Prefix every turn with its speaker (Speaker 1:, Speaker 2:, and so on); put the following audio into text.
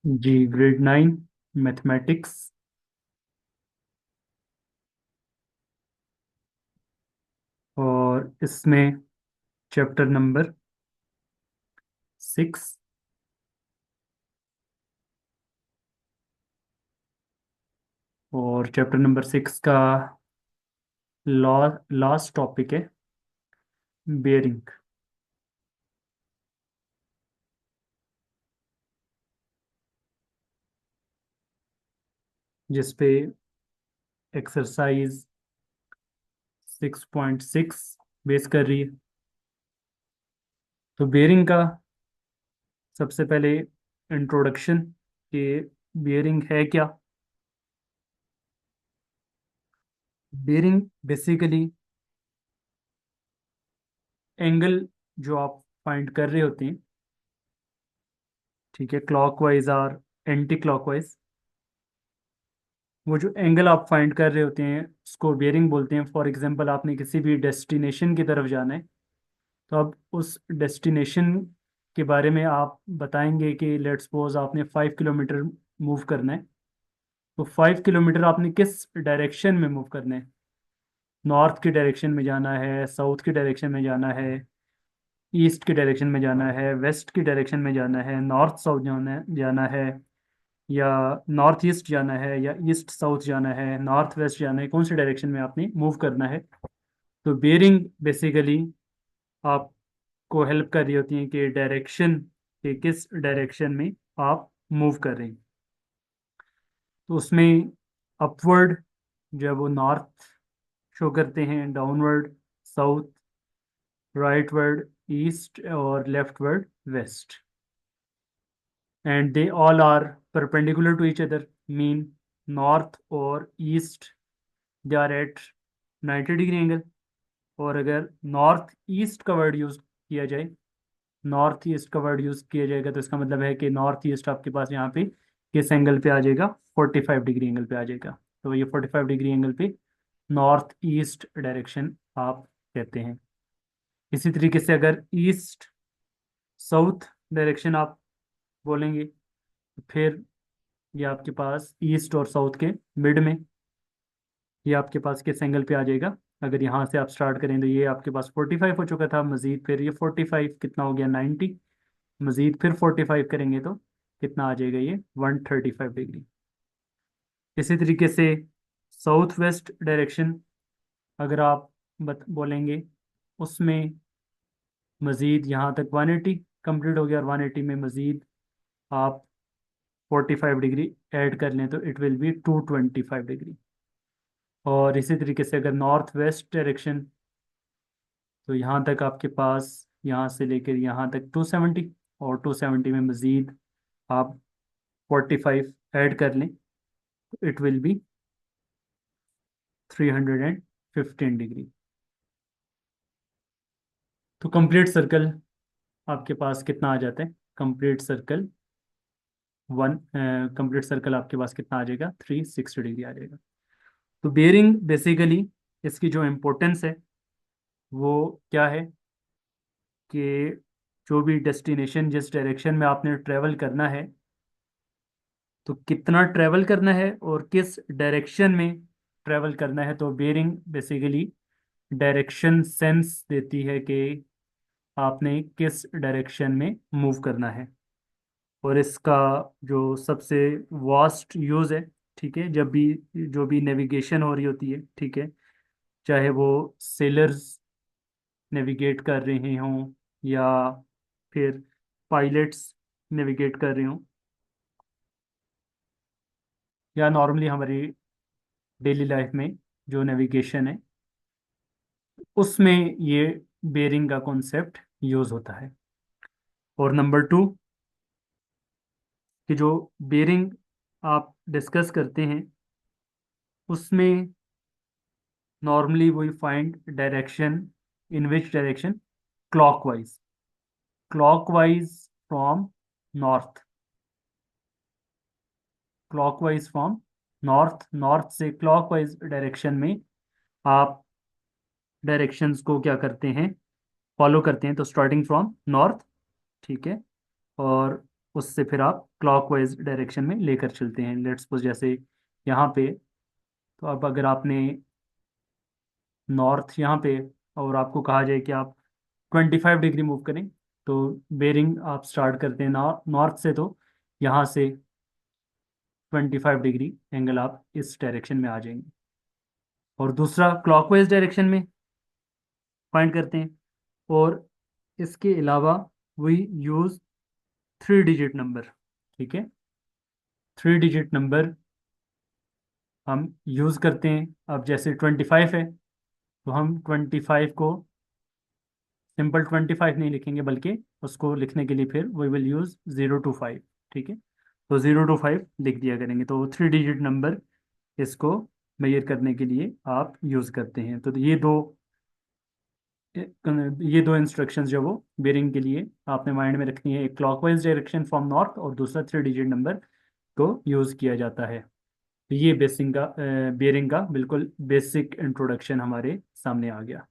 Speaker 1: जी, grade 9 mathematics. और इसमें chapter number 6। और चैप्टर नंबर 6 का लॉ लास्ट टॉपिक है बेयरिंग। जिस पे एक्सरसाइज 6.6 बेस कर रही है। तो बेयरिंग का सबसे पहले इंट्रोडक्शन कि बेयरिंग है क्या। बेयरिंग बेसिकली एंगल जो आप फाइंड कर रहे होते हैं, ठीक है, क्लॉकवाइज और एंटी क्लॉकवाइज, वो जो एंगल आप फाइंड कर रहे होते हैं उसको बेयरिंग बोलते हैं। फॉर एग्जांपल आपने किसी भी डेस्टिनेशन की तरफ जाना है, तो अब उस डेस्टिनेशन के बारे में आप बताएंगे कि लेट्स सपोज आपने 5 किलोमीटर मूव करना है। तो 5 किलोमीटर आपने किस डायरेक्शन में मूव करना है? नॉर्थ की डायरेक्शन में जाना है, साउथ की डायरेक्शन में जाना है, ईस्ट की डायरेक्शन में जाना है, वेस्ट की डायरेक्शन में जाना है, नॉर्थ साउथ जाना है, या नॉर्थ ईस्ट जाना है, या ईस्ट साउथ जाना है, नॉर्थ वेस्ट जाना है, कौन सी डायरेक्शन में आपने मूव करना है। तो बेयरिंग बेसिकली आपको हेल्प कर रही होती है कि डायरेक्शन के किस डायरेक्शन में आप मूव कर रहे हैं। तो उसमें अपवर्ड जो है वो नॉर्थ शो करते हैं, डाउनवर्ड साउथ, राइटवर्ड ईस्ट, और leftward west. And they all are perpendicular to each other, mean north और east they are at 90 degree angle. और अगर नॉर्थ ईस्ट का वर्ड यूज किया जाए, नॉर्थ ईस्ट का वर्ड यूज किया जाएगा, तो इसका मतलब है कि नॉर्थ ईस्ट आपके पास यहाँ पे किस एंगल पे आ जाएगा? 45 डिग्री एंगल पे आ जाएगा। तो ये 45 डिग्री एंगल पे नॉर्थ ईस्ट डायरेक्शन आप कहते हैं। इसी तरीके से अगर ईस्ट साउथ डायरेक्शन आप बोलेंगे, तो फिर ये आपके पास ईस्ट और साउथ के मिड में ये आपके पास किस एंगल पे आ जाएगा? अगर यहाँ से आप स्टार्ट करें तो ये आपके पास 45 हो चुका था, मजीद फिर ये 45 कितना हो गया? 90। मजीद फिर 45 करेंगे तो कितना आ जाएगा? ये 135 डिग्री। इसी तरीके से साउथ वेस्ट डायरेक्शन अगर आप बोलेंगे, उसमें मजीद यहाँ तक 180 कंप्लीट हो गया, और 180 में मजीद आप 45 डिग्री ऐड कर लें तो इट विल बी 225 डिग्री। और इसी तरीके से अगर नॉर्थ वेस्ट डायरेक्शन, तो यहाँ तक आपके पास यहाँ से लेकर यहाँ तक 270, और 270 में मज़ीद आप 45 ऐड कर लें तो इट विल बी 315 डिग्री। तो कंप्लीट सर्कल आपके पास कितना आ जाता है? Complete circle one complete circle आपके पास कितना आ जाएगा? 360 डिग्री आ जाएगा। तो बेयरिंग बेसिकली इसकी जो इम्पोर्टेंस है वो क्या है कि जो भी डेस्टिनेशन जिस डायरेक्शन में आपने ट्रेवल करना है, तो कितना ट्रेवल करना है और किस डायरेक्शन में ट्रेवल करना है, तो बेयरिंग बेसिकली डायरेक्शन सेंस देती है कि आपने किस डायरेक्शन में मूव करना है। और इसका जो सबसे वास्ट यूज़ है, ठीक है, जब भी जो भी नेविगेशन हो रही होती है, ठीक है, चाहे वो सेलर्स नेविगेट कर रहे हों या फिर पायलट्स नेविगेट कर रहे हों, या नॉर्मली हमारी डेली लाइफ में जो नेविगेशन है उसमें ये बेयरिंग का कॉन्सेप्ट यूज होता है। और नंबर 2 कि जो बेयरिंग आप डिस्कस करते हैं उसमें normally we find direction in which direction? Clockwise, clockwise from north, clockwise from north, north से क्लॉकवाइज डायरेक्शन में आप डायरेक्शंस को क्या करते हैं? फॉलो करते हैं। तो स्टार्टिंग फ्रॉम नॉर्थ, ठीक है, और उससे फिर आप क्लॉकवाइज डायरेक्शन में लेकर चलते हैं। लेट्स सपोज जैसे यहाँ पे, तो अब अगर आपने नॉर्थ यहाँ पे, और आपको कहा जाए कि आप 25 डिग्री मूव करें, तो बेरिंग आप स्टार्ट करते हैं नॉर्थ से, तो यहाँ से 25 डिग्री एंगल आप इस डायरेक्शन में आ जाएंगे। और दूसरा क्लॉकवाइज डायरेक्शन में पॉइंट करते हैं। और इसके अलावा वी यूज़ 3 डिजिट नंबर। ठीक है, 3 डिजिट नंबर हम यूज़ करते हैं। अब जैसे 25 है, तो हम 25 को सिंपल 25 नहीं लिखेंगे, बल्कि उसको लिखने के लिए फिर वी विल यूज़ 0 to 5। ठीक है, तो 0 to 5 लिख दिया करेंगे। तो 3 डिजिट नंबर इसको मेजर करने के लिए आप यूज़ करते हैं। तो ये दो इंस्ट्रक्शंस जो वो बेरिंग के लिए आपने माइंड में रखनी है, एक क्लॉकवाइज डायरेक्शन फ्रॉम नॉर्थ और दूसरा 3 डिजिट नंबर को यूज़ किया जाता है। तो ये बेरिंग का बिल्कुल बेसिक इंट्रोडक्शन हमारे सामने आ गया।